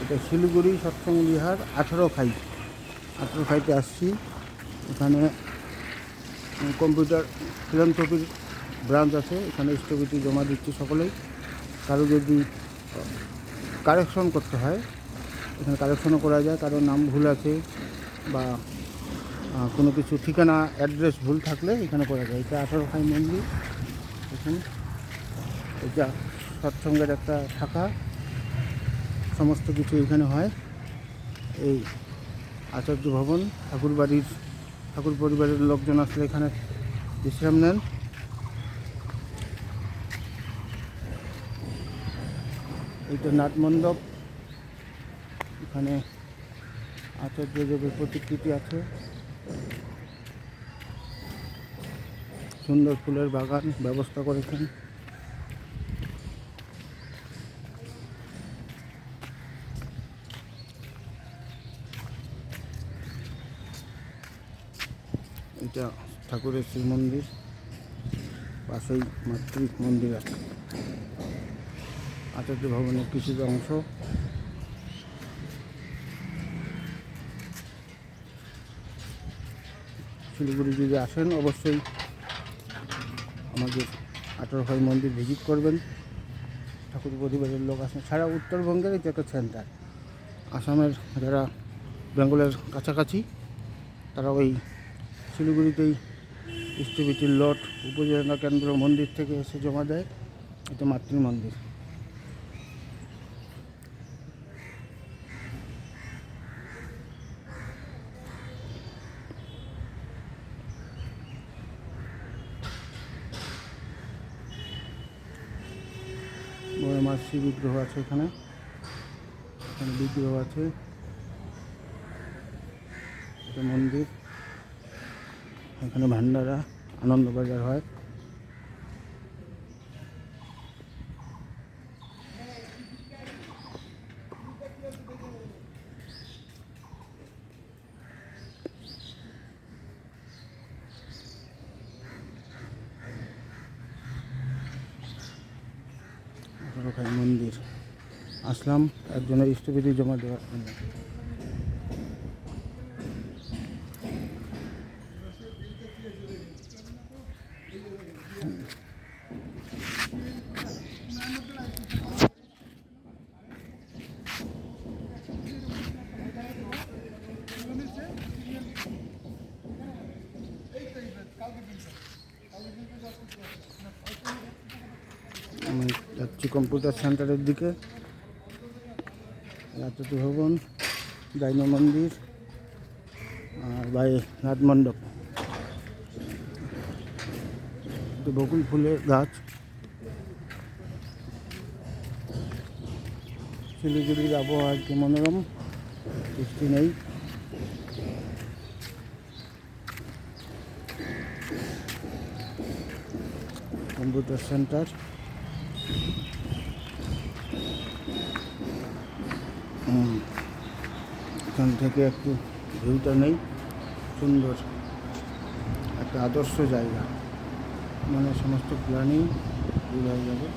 এটা শিলিগুড়ি সৎসঙ্গ বিহার 18 খাইতে আসছি। এখানে কম্পিউটার ফিলান্থ্রপির ব্রাঞ্চ আছে, এখানে স্থগিতি জমা দিচ্ছি সকলেই। কারো যদি কারেকশন করতে হয় এখানে কারেকশনও করা যায়, কারোর নাম ভুল আছে বা কোনো কিছু ঠিকানা অ্যাড্রেস ভুল থাকলে এখানে করা যায়। এটা 18 খাই মন্দির, এখানে এটা সৎসঙ্গের একটা শাখা, সমস্ত কিছু এখানে হয়। এই আচার্য ভবন, ঠাকুর পরিবারের লোকজন আসলে এখানে বিশ্রাম নেন। এইটা নাটমণ্ডপ, এখানে আচার্যদেবের প্রতিকৃতি আছে, সুন্দর ফুলের বাগান ব্যবস্থা করেছেন। এটা ঠাকুরের শ্রীমন্দির, পাশেই মাতৃ মন্দির আছে। আচার্য ভবনের কিছু অংশ। শিলিগুড়ি যদি আসেন অবশ্যই আমাদের 18 খাই মন্দির ভিজিট করবেন। ঠাকুর পরিবারের লোক আসেন সারা উত্তরবঙ্গের, এটা একটা সেন্টার। আসামের যারা বেঙ্গলের কাছাকাছি তারা ওই শিলিগুড়িতেই স্থবিতির লট উপজেলা কেন্দ্র মন্দির থেকে এসে জমা দেয়। এটা মাতৃ মন্দির। বড় মাসি বিগ্রহ আছে, এখানে বিগ্রহ আছে। এটা মন্দির, এখানে ভান্ডারা আনন্দবাজার হয়। খাই মন্দির আসলাম একজনের স্থবিতি জমা দেওয়ার জন্য। আমি যাচ্ছি কম্পিউটার সেন্টারের দিকে। আচার্য ভবন, জৈন মন্দির আর বাই নাটমণ্ডপ। বকুল ফুলের গাছ। শিলিগুড়ির আবহাওয়া কি মনোরম, বৃষ্টি নেই। কম্পিউটার সেন্টার, এখান থেকে একটু ভিউটা নেই, সুন্দর একটা আদর্শ জায়গা, মানে সমস্ত প্ল্যানিং দূর হয়ে যাবে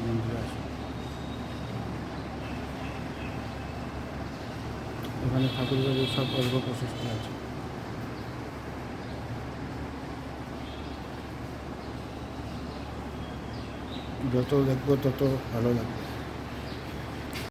মন্দিরে আসে। এখানে ঠাকুরবাড়ির সব অল্প প্রশস্তি আছে। যত দেখবো তত ভালো লাগবে।